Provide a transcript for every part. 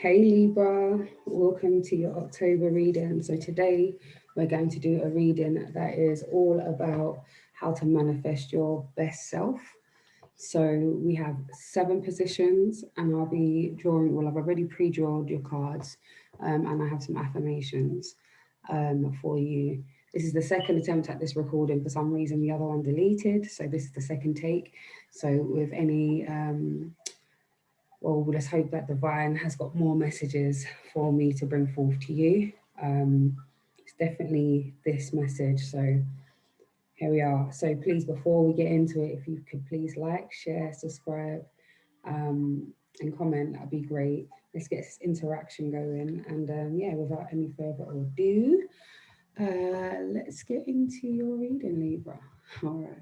Hey Libra, welcome to your October reading. So today we're going to do a reading that is all about how to manifest your best self. So we have 7 positions and I'll be drawing, well, I've already pre-drawn your cards, and I have some affirmations for you. This is the second attempt at this recording. For some reason, the other one deleted. So this is the second take. So with any well, let's hope that Divine has got more messages for me to bring forth to you. It's definitely this message. So here we are. So please, before we get into it, if you could please like, share, subscribe, and comment, that'd be great. Let's get this interaction going. And yeah, without any further ado, let's get into your reading, Libra. All right.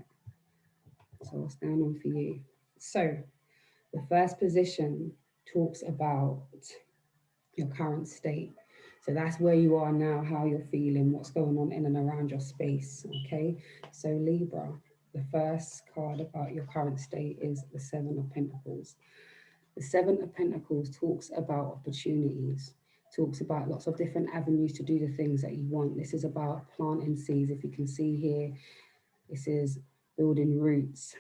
So what's going on for you? So the first position talks about your current state. So that's where you are now, how you're feeling, what's going on in and around your space. Okay. So Libra, the first card about your current state is the Seven of Pentacles. The Seven of Pentacles talks about opportunities, talks about lots of different avenues to do the things that you want. This is about planting seeds. If you can see here, this is building roots,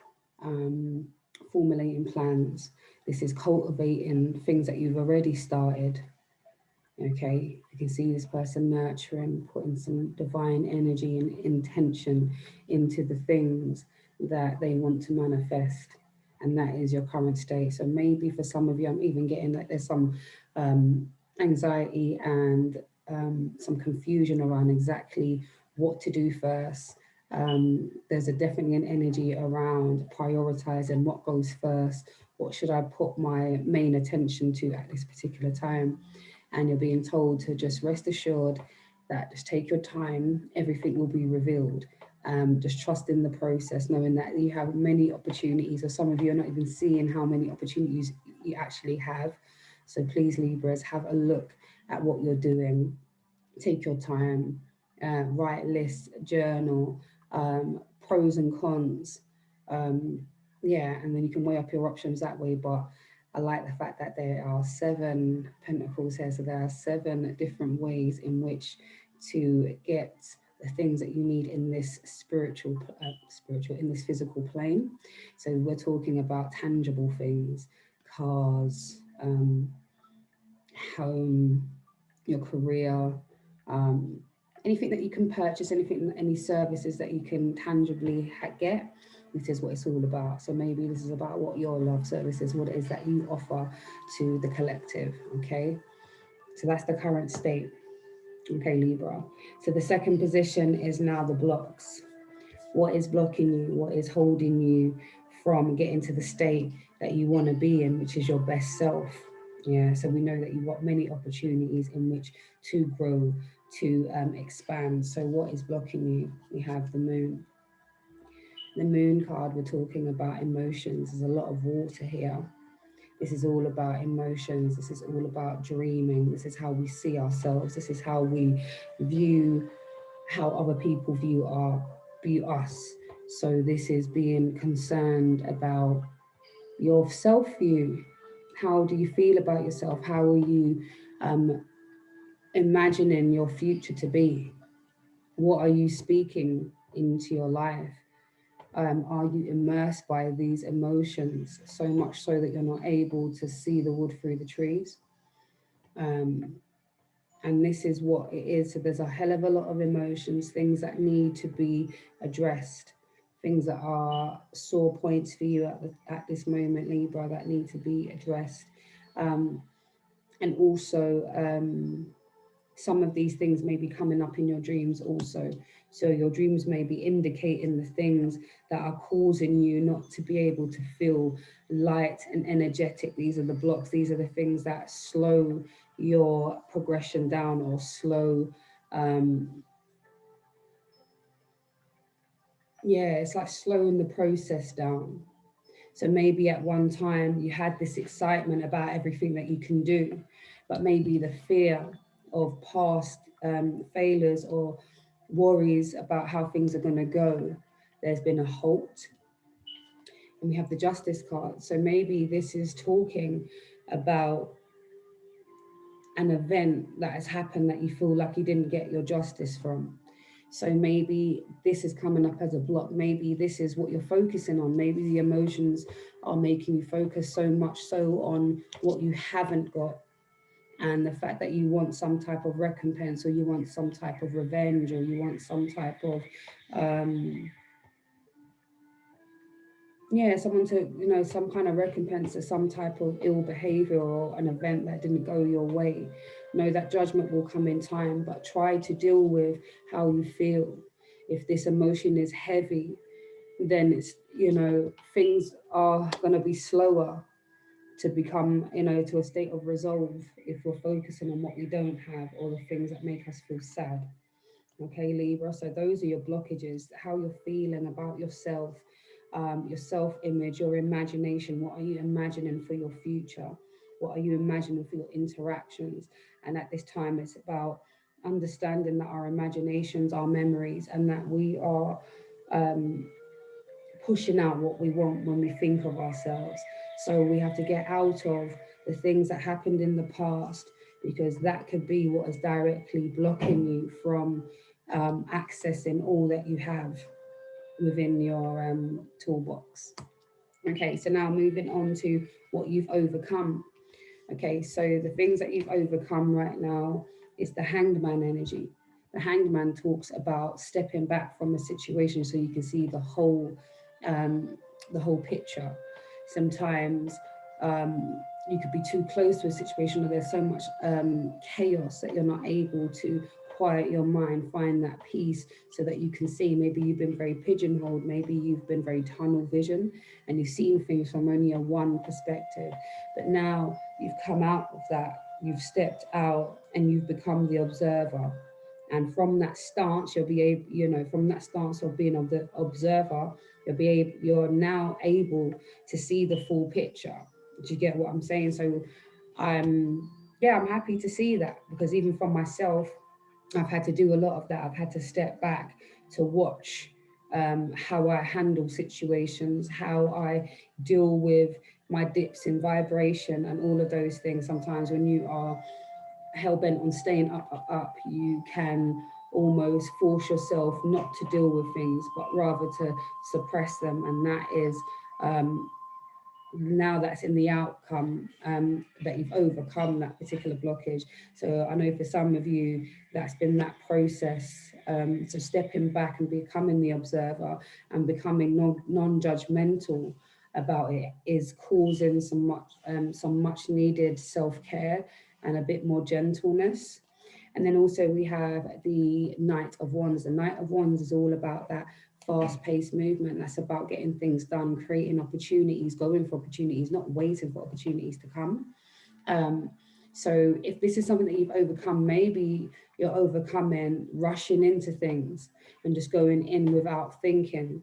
formulating plans. This is cultivating things that you've already started. Okay, you can see this person nurturing, putting some divine energy and intention into the things that they want to manifest. And that is your current state. So maybe for some of you, I'm even getting that there's some anxiety and some confusion around exactly what to do first. There's definitely an energy around prioritizing what goes first. What should I put my main attention to at this particular time? And you're being told to just rest assured that just take your time, everything will be revealed. Just trust in the process, knowing that you have many opportunities, or some of you are not even seeing how many opportunities you actually have. So please, Libras, have a look at what you're doing. Take your time, write lists, journal, pros and cons. Um, yeah, and then you can weigh up your options that way. But I like the fact that there are 7 pentacles here, so there are 7 different ways in which to get the things that you need in this in this physical plane. So we're talking about tangible things, cars, home, your career, um, anything that you can purchase, anything, any services that you can tangibly get. This is what it's all about. So maybe this is about what your love service is, what it is that you offer to the collective. Okay, so that's the current state. Okay, Libra. So the second position is now the blocks. What is blocking you? What is holding you from getting to the state that you want to be in, which is your best self? Yeah, so we know that you've got many opportunities in which to grow, to expand. So what is blocking you? We have the moon. The moon card, we're talking about emotions. There's a lot of water here. This is all about emotions. This is all about dreaming. This is how we see ourselves. This is how we view how other people view us. So this is being concerned about your self-view. How do you feel about yourself? How are you imagining your future to be? What are you speaking into your life? Are you immersed by these emotions so much so that you're not able to see the wood through the trees? Um, and this is what it is. So there's a hell of a lot of emotions, things that need to be addressed, things that are sore points for you at this moment, Libra, that need to be addressed. Um, and also, some of these things may be coming up in your dreams also. So your dreams may be indicating the things that are causing you not to be able to feel light and energetic. These are the blocks. These are the things that slow your progression down, or slow, yeah, it's like slowing the process down. So maybe at one time you had this excitement about everything that you can do, but maybe the fear of past failures or worries about how things are going to go, there's been a halt. And we have the Justice card. So maybe this is talking about an event that has happened that you feel like you didn't get your justice from. So maybe this is coming up as a block. Maybe this is what you're focusing on. Maybe the emotions are making you focus so much so on what you haven't got, and the fact that you want some type of recompense, or you want some type of revenge, or you want some type of um, yeah, someone to, some kind of recompense or some type of ill behavior or an event that didn't go your way. Know that judgment will come in time, but try to deal with how you feel. If this emotion is heavy, then it's, things are going to be slower to become, to a state of resolve if we're focusing on what we don't have or the things that make us feel sad. Okay, Libra. So those are your blockages, how you're feeling about yourself, your self image, your imagination. What are you imagining for your future? What are you imagining for your interactions? And at this time, it's about understanding that our imaginations are memories, and that we are um, pushing out what we want when we think of ourselves. So we have to get out of the things that happened in the past, because that could be what is directly blocking you from accessing all that you have within your toolbox. Okay, so now moving on to what you've overcome. Okay, so the things that you've overcome right now is the hanged man energy. The hanged man talks about stepping back from a situation so you can see um, the whole picture. Sometimes you could be too close to a situation, or there's so much chaos that you're not able to quiet your mind, find that peace so that you can see. Maybe you've been very pigeonholed, maybe you've been very tunnel vision, and you've seen things from only a one perspective. But now you've come out of that, you've stepped out, and you've become the observer. And from that stance, you'll be able, from that stance of being of the observer, you're now able to see the full picture. Do you get what I'm saying? So I'm, yeah, I'm happy to see that, because even from myself, I've had to do a lot of that. I've had to step back to watch how I handle situations, how I deal with my dips in vibration, and all of those things. Sometimes when you are hell bent on staying up, up, up, you can almost force yourself not to deal with things, but rather to suppress them. And that is um, now that's in the outcome, that you've overcome that particular blockage. So I know for some of you, that's been that process. So stepping back and becoming the observer and becoming non-judgmental about it is causing some much needed self-care and a bit more gentleness. And then also we have the Knight of Wands. The Knight of Wands is all about that fast-paced movement. That's about getting things done, creating opportunities, going for opportunities, not waiting for opportunities to come. Um, so if this is something that you've overcome, maybe you're overcoming rushing into things and just going in without thinking,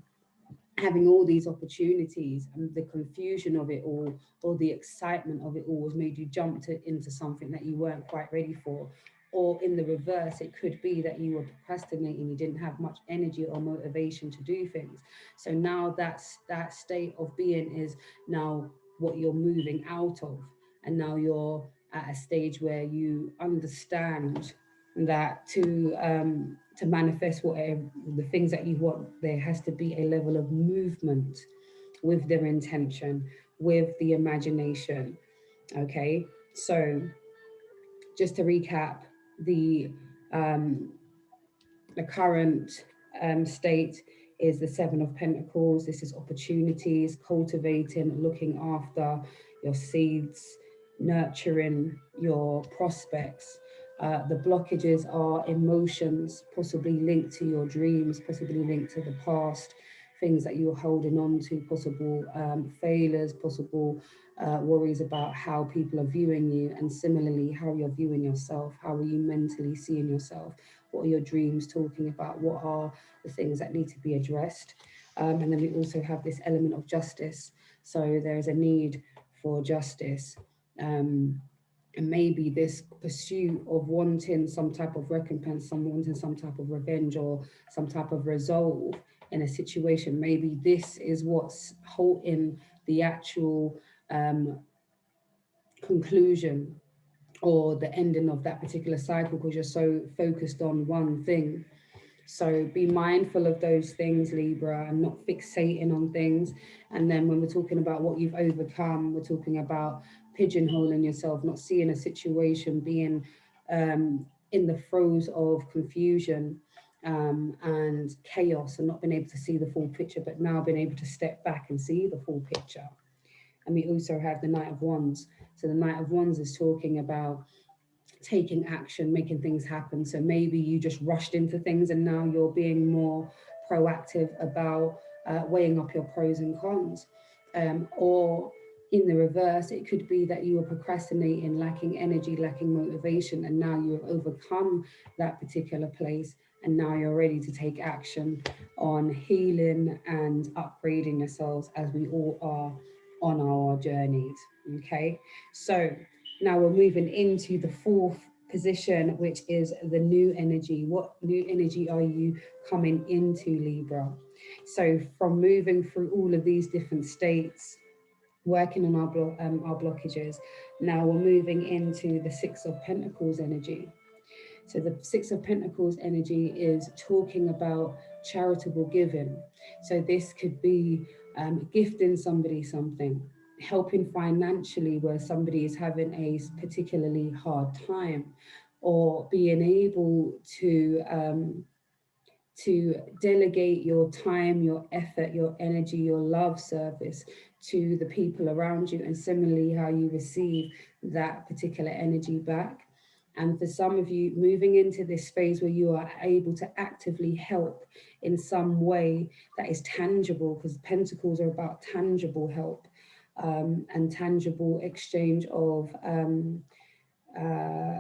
having all these opportunities, and the confusion of it all, or the excitement of it all, has made you jump into something that you weren't quite ready for. Or in the reverse, it could be that you were procrastinating, you didn't have much energy or motivation to do things. So now that state of being is now what you're moving out of. And now you're at a stage where you understand that to manifest whatever the things that you want, there has to be a level of movement with their intention, with the imagination. Okay, so just to recap, the um, the current state is the Seven of Pentacles. This is opportunities, cultivating, looking after your seeds, nurturing your prospects. The blockages are emotions, possibly linked to your dreams, possibly linked to the past, things that you're holding on to, possible failures, possible worries about how people are viewing you, and similarly, how you're viewing yourself. How are you mentally seeing yourself? What are your dreams talking about? What are the things that need to be addressed? And then we also have this element of justice. So there is a need for justice. And maybe this pursuit of wanting some type of recompense, wanting some type of revenge, or some type of resolve in a situation, maybe this is what's halting the actual conclusion or the ending of that particular cycle because you're so focused on one thing. So be mindful of those things, Libra, and not fixating on things. And then when we're talking about what you've overcome, we're talking about pigeonholing yourself, not seeing a situation, being in the throes of confusion and chaos, and not being able to see the full picture, but now being able to step back and see the full picture. And we also have the Knight of Wands. So the Knight of Wands is talking about taking action, making things happen. So maybe you just rushed into things and now you're being more proactive about weighing up your pros and cons. Or in the reverse, it could be that you were procrastinating, lacking energy, lacking motivation, and now you have overcome that particular place. And now you're ready to take action on healing and upgrading yourselves as we all are on our journeys. Okay, so now we're moving into the fourth position, which is the new energy. What new energy are you coming into, Libra? So from moving through all of these different states, working on our blockages, now we're moving into the Six of Pentacles energy. So the Six of Pentacles energy is talking about charitable giving. So this could be gifting somebody something, helping financially where somebody is having a particularly hard time, or being able to delegate your time, your effort, your energy, your love service to the people around you, and similarly how you receive that particular energy back. And for some of you, moving into this phase where you are able to actively help in some way that is tangible, because pentacles are about tangible help and tangible exchange of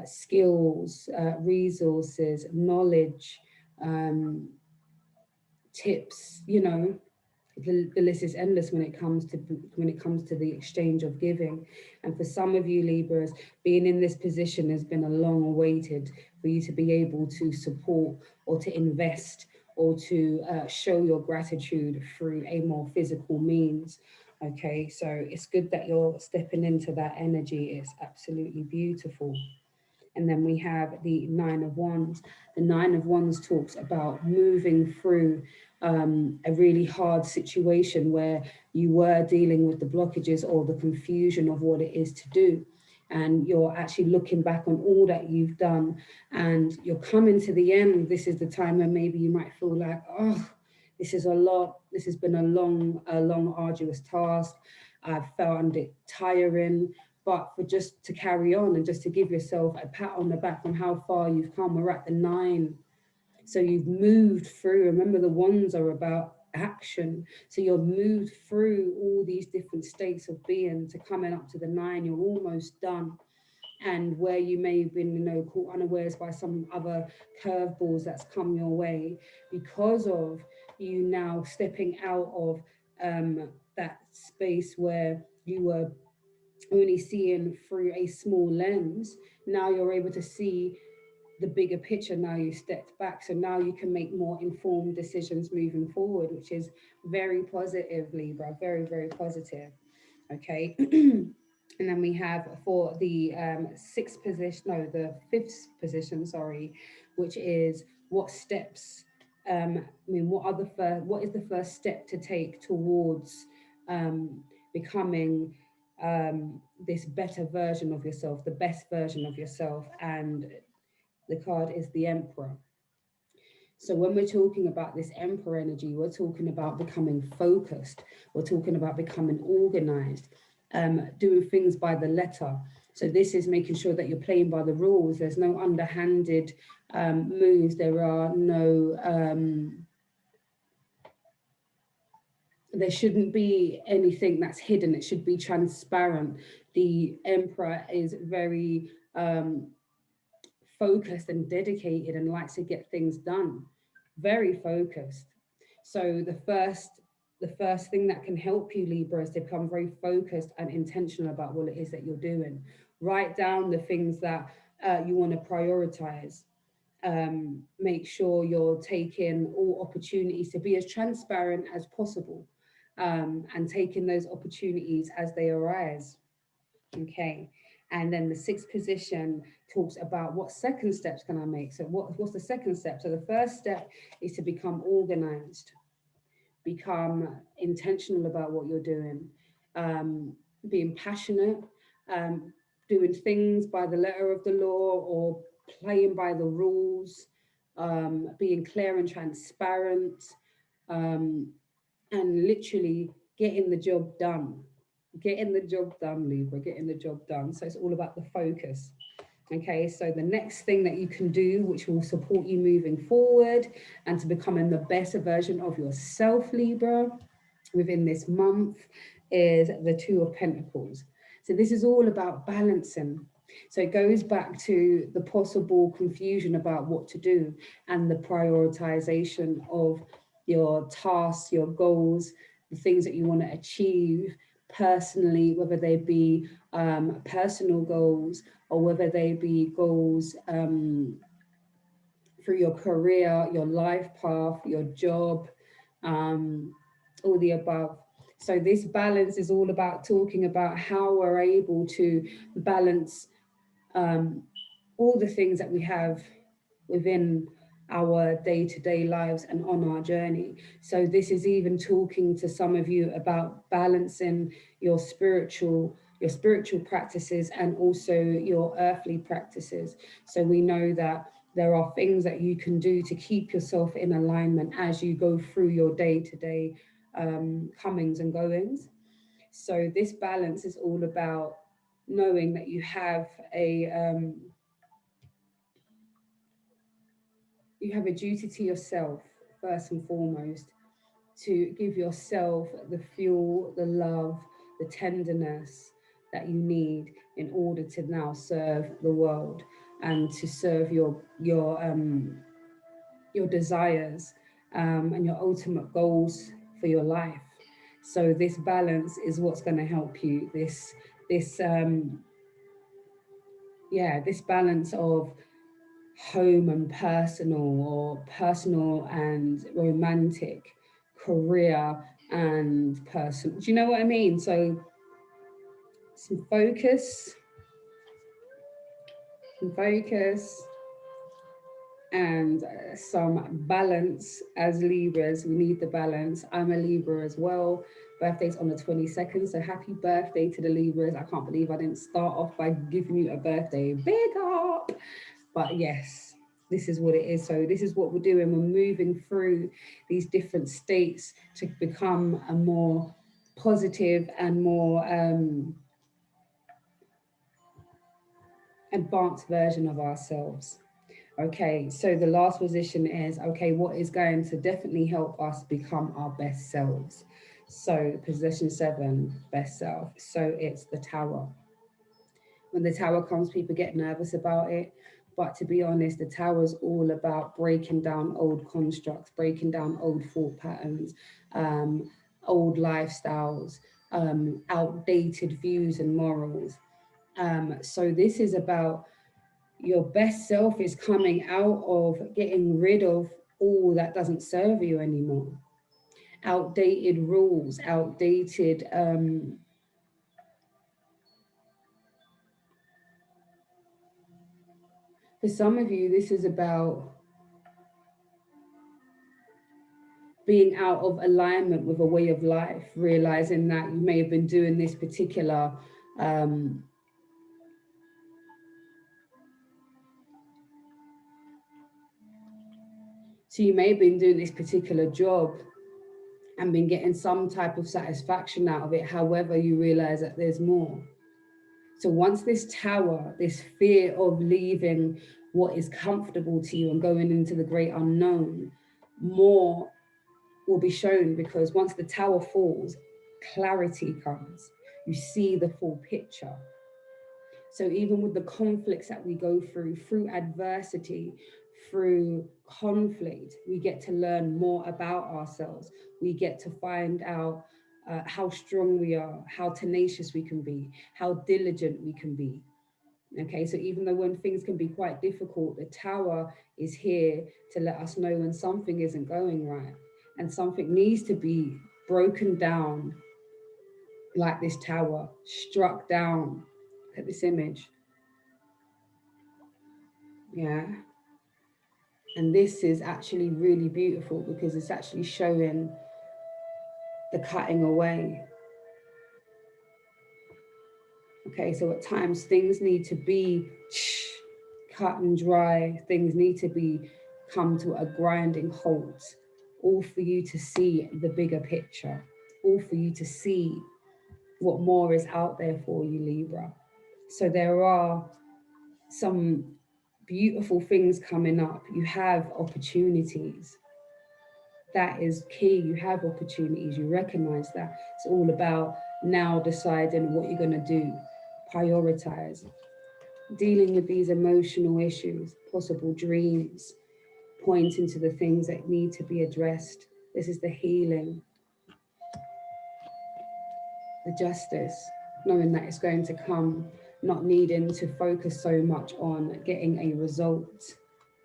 skills, resources, knowledge, um, tips. You know, the list is endless when it comes to the exchange of giving. And for some of you Libras, being in this position has been a long awaited for you to be able to support or to invest or to show your gratitude through a more physical means. Okay, so it's good that you're stepping into that energy. It's absolutely beautiful. And then we have the Nine of Wands. The Nine of Wands talks about moving through a really hard situation where you were dealing with the blockages or the confusion of what it is to do. And you're actually looking back on all that you've done and you're coming to the end. This is the time where maybe you might feel like, oh, this is a lot. This has been a long, arduous task. I've found it tiring, but for just to carry on and just to give yourself a pat on the back on how far you've come. We're at the 9. So you've moved through. Remember, the wands are about action. So you've moved through all these different states of being to coming up to the 9. You're almost done. And where you may have been, caught unawares by some other curveballs that's come your way, because of you now stepping out of that space where you were only seeing through a small lens. Now you're able to see the bigger picture. Now you stepped back, so now you can make more informed decisions moving forward, which is very positive, Libra. Very positive. Okay. And then we have for the sixth position, no, the fifth position, sorry, which is what steps, what is the first step to take towards becoming this better version of yourself, the best version of yourself? And the card is the Emperor. So when we're talking about this Emperor energy, we're talking about becoming focused. We're talking about becoming organized, doing things by the letter. So this is making sure that you're playing by the rules. There's no underhanded moves. There are no, there shouldn't be anything that's hidden. It should be transparent. The Emperor is very focused and dedicated and likes to get things done. Very focused. So the first thing that can help you, Libra, is to become very focused and intentional about what it is that you're doing. Write down the things that you want to prioritize. Make sure you're taking all opportunities to be as transparent as possible, and taking those opportunities as they arise. Okay. And then the sixth position talks about what second steps can I make. So what's the second step? So the first step is to become organized, become intentional about what you're doing, um, being passionate, um, doing things by the letter of the law or playing by the rules, being clear and transparent, um, and literally getting the job done. Getting the job done, Libra, getting the job done. So it's all about the focus. Okay, so the next thing that you can do, which will support you moving forward and to becoming the better version of yourself, Libra, within this month, is the Two of Pentacles. So this is all about balancing. So it goes back to the possible confusion about what to do and the prioritization of your tasks, your goals, the things that you want to achieve personally, whether they be personal goals or whether they be goals through your career, your life path, your job, um, all the above. So this balance is all about talking about how we're able to balance um, all the things that we have within our day-to-day lives and on our journey. So this is even talking to some of you about balancing your spiritual practices and also your earthly practices. So we know that there are things that you can do to keep yourself in alignment as you go through your day-to-day comings and goings. So this balance is all about knowing that you have a duty to yourself first and foremost, to give yourself the fuel, the love, the tenderness that you need in order to now serve the world and to serve your desires and your ultimate goals for your life. So this balance is what's going to help you. This balance of home and personal, or personal and romantic, career and personal. Do you know what I mean? So some focus, and some balance as Libras. We need the balance. I'm a Libra as well. Birthday's on the 22nd, so happy birthday to the Libras. I can't believe I didn't start off by giving you a birthday. Big up! But yes, this is what it is. So this is what we're doing. We're moving through these different states to become a more positive and more advanced version of ourselves. Okay, so the last position is, okay, what is going to definitely help us become our best selves? So position 7, best self. So it's the Tower. When the Tower comes, people get nervous about it. But to be honest, the Tower is all about breaking down old constructs, breaking down old thought patterns, old lifestyles, outdated views and morals. So this is about your best self is coming out of getting rid of all that doesn't serve you anymore. Outdated rules, outdated for some of you, this is about being out of alignment with a way of life, realizing that you may have been doing this particular um, so you may have been doing this particular job and been getting some type of satisfaction out of it. However, you realize that there's more. So once this Tower, this fear of leaving what is comfortable to you and going into the great unknown, more will be shown, because once the Tower falls, clarity comes. You see the full picture. So even with the conflicts that we go through adversity, through conflict, we get to learn more about ourselves. We get to find out how strong we are, how tenacious we can be, how diligent we can be. Okay, so even though when things can be quite difficult, the Tower is here to let us know when something isn't going right and something needs to be broken down, like this Tower, struck down, at this image. Yeah. And this is actually really beautiful because it's actually showing the cutting away. Okay, so at times things need to be cut and dry, things need to be come to a grinding halt, all for you to see the bigger picture, all for you to see what more is out there for you, Libra. So there are some beautiful things coming up. You have opportunities. That is key. You have opportunities. You recognize that. It's all about now deciding what you're going to do. Prioritize. Dealing with these emotional issues, possible dreams, pointing to the things that need to be addressed. This is the healing, the justice, knowing that it's going to come, not needing to focus so much on getting a result,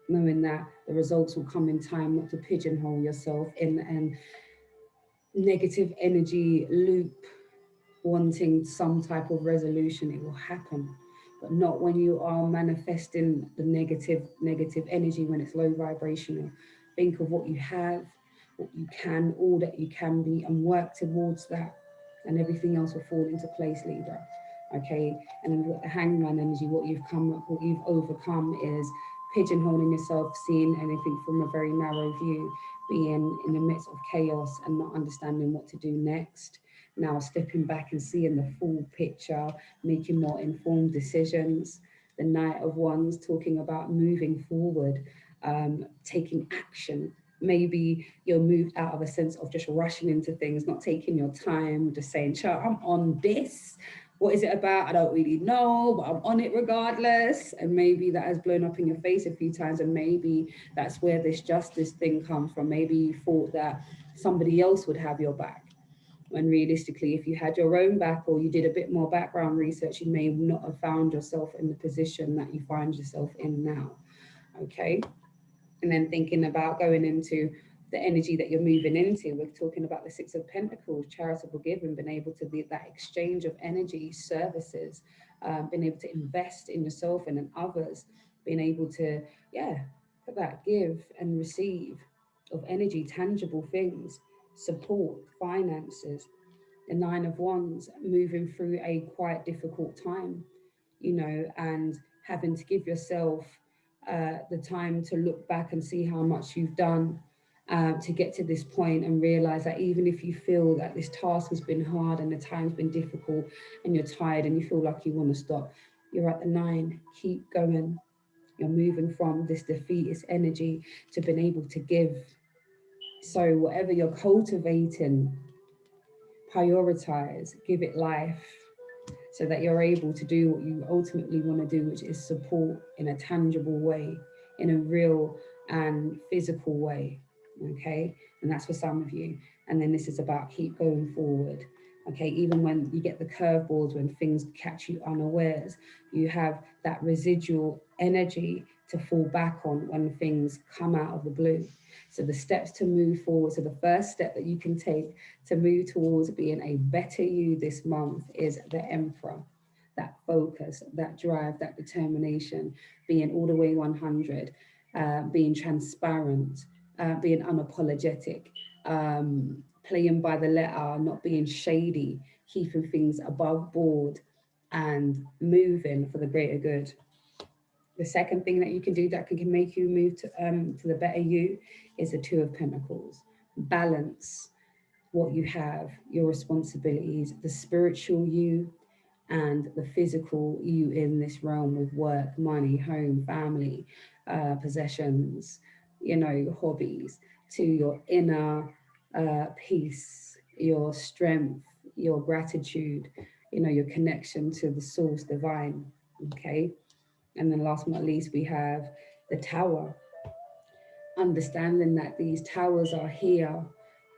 knowing that the results will come in time, not to pigeonhole yourself in a negative energy loop, wanting some type of resolution. It will happen, but not when you are manifesting the negative energy, when it's low vibrational. Think of what you have, what you can, all that you can be, and work towards that, and everything else will fall into place, Libra. Okay, and then we've got the hangman energy. What you've overcome is pigeonholing yourself, seeing anything from a very narrow view, being in the midst of chaos and not understanding what to do next. Now stepping back and seeing the full picture, making more informed decisions. The Knight of Wands talking about moving forward, taking action. Maybe you're moved out of a sense of just rushing into things, not taking your time, just saying, "Sure, I'm on this. What is it about? I don't really know, but I'm on it regardless." And maybe that has blown up in your face a few times. And maybe that's where this justice thing comes from. Maybe you thought that somebody else would have your back, when realistically, if you had your own back or you did a bit more background research, you may not have found yourself in the position that you find yourself in now. Okay. And then thinking about going into the energy that you're moving into, we're talking about the Six of Pentacles, charitable giving, being able to be that exchange of energy, services, being able to invest in yourself and in others, being able to, yeah, put that give and receive of energy, tangible things, support, finances. The Nine of Wands, moving through a quite difficult time, and having to give yourself the time to look back and see how much you've done to get to this point, and realize that even if you feel that this task has been hard and the time's been difficult and you're tired and you feel like you want to stop, you're at the nine, keep going. You're moving from this defeatist energy to being able to give. So whatever you're cultivating, prioritize, give it life, so that you're able to do what you ultimately want to do, which is support in a tangible way, in a real and physical way. Okay. And that's for some of you. And then this is about keep going forward. Okay. Even when you get the curveballs, when things catch you unawares, you have that residual energy to fall back on when things come out of the blue. So the steps to move forward. So the first step that you can take to move towards being a better you this month is the Emperor. That focus, that drive, that determination, being all the way 100, being transparent, being unapologetic, playing by the letter, not being shady, keeping things above board, and moving for the greater good. The second thing that you can do that can make you move to the better you is the Two of Pentacles. Balance what you have, your responsibilities, the spiritual you and the physical you in this realm, with work, money, home, family, possessions, hobbies, to your inner peace, your strength, your gratitude, your connection to the source divine. Okay. And then last but not least, we have the Tower, understanding that these towers are here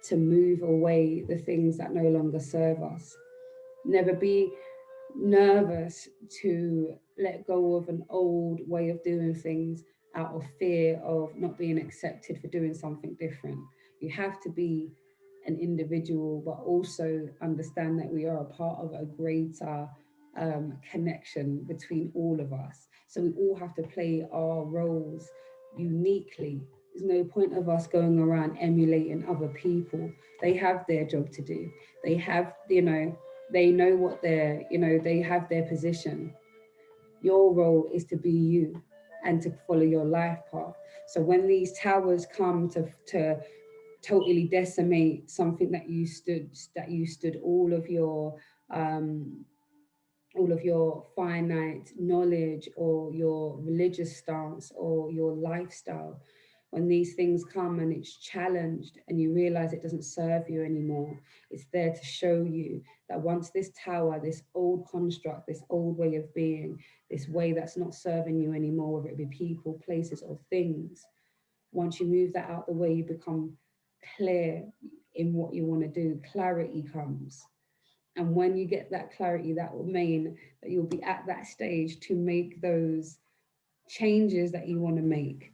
to move away the things that no longer serve us. Never be nervous to let go of an old way of doing things out of fear of not being accepted for doing something different. You have to be an individual, but also understand that we are a part of a greater connection between all of us. So we all have to play our roles uniquely. There's no point of us going around emulating other people. They have their job to do. They have, they know what they're, they have their position. Your role is to be you and to follow your life path. So when these towers come to totally decimate something that you stood um, all of your finite knowledge or your religious stance or your lifestyle, when these things come and it's challenged and you realize it doesn't serve you anymore, it's there to show you that once this tower, this old construct, this old way of being, this way that's not serving you anymore, whether it be people, places, or things, once you move that out the way, you become clear in what you want to do. Clarity comes. And when you get that clarity, that will mean that you'll be at that stage to make those changes that you want to make,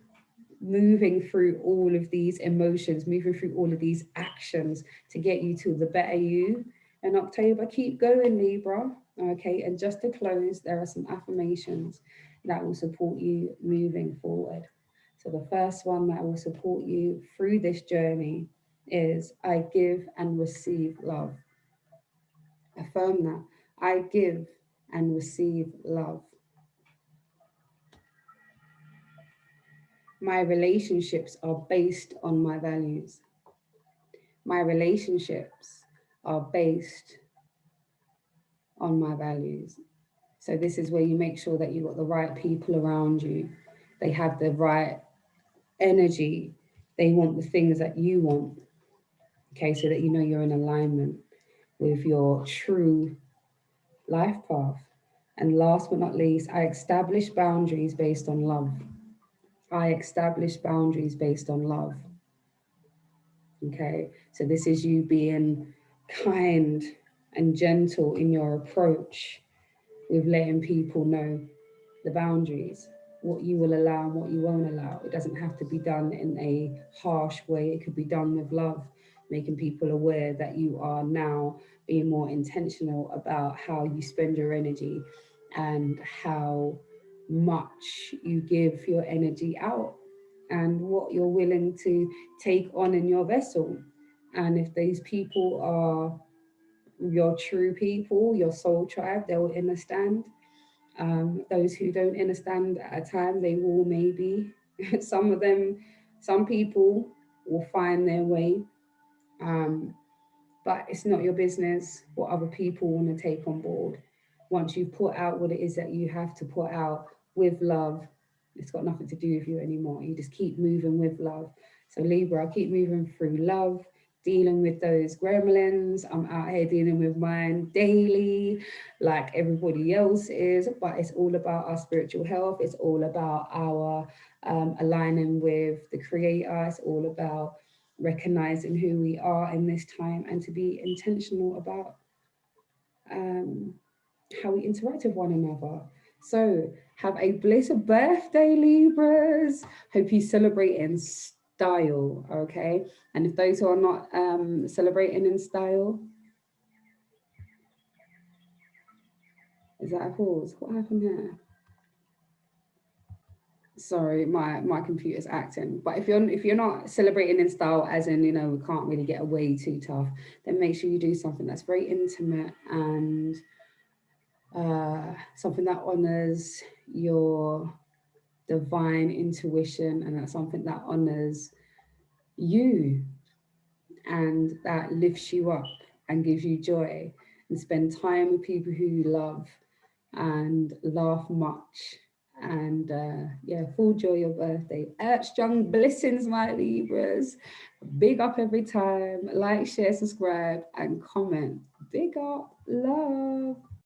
moving through all of these emotions, moving through all of these actions to get you to the better you in October. Keep going, Libra. Okay, and just to close, there are some affirmations that will support you moving forward. So the first one that will support you through this journey is I give and receive love. Affirm that. I give and receive love. My relationships are based on my values. My relationships are based on my values. So this is where you make sure that you've got the right people around you. They have the right energy. They want the things that you want. Okay, so that you know you're in alignment with your true life path. And last but not least, I establish boundaries based on love. I establish boundaries based on love. Okay, so this is you being kind and gentle in your approach with letting people know the boundaries, what you will allow and what you won't allow. It doesn't have to be done in a harsh way, it could be done with love, making people aware that you are now being more intentional about how you spend your energy and how much you give your energy out and what you're willing to take on in your vessel. And if these people are your true people, your soul tribe, they will understand. Those who don't understand at a time, they will maybe. Some of them, some people will find their way. Um, but it's not your business what other people want to take on board. Once you've put out what it is that you have to put out with love, it's got nothing to do with you anymore. You just keep moving with love. So Libra, keep moving through love, dealing with those gremlins. I'm out here dealing with mine daily, like everybody else is, but it's all about our spiritual health. It's all about our aligning with the creator. It's all about recognizing who we are in this time and to be intentional about um, how we interact with one another. So, have a blessed birthday, Libras. Hope you celebrate in style, okay? And if those who are not celebrating in style, is that a pause? What happened here? Sorry, my computer's acting. But if you're not celebrating in style, as in we can't really get away too tough, then make sure you do something that's very intimate and something that honors your divine intuition, and that's something that honors you and that lifts you up and gives you joy, and spend time with people who you love and laugh much. And yeah, full joy your birthday. Strong blessings, my Libras. Big up every time. Like, share, subscribe, and comment. Big up. Love.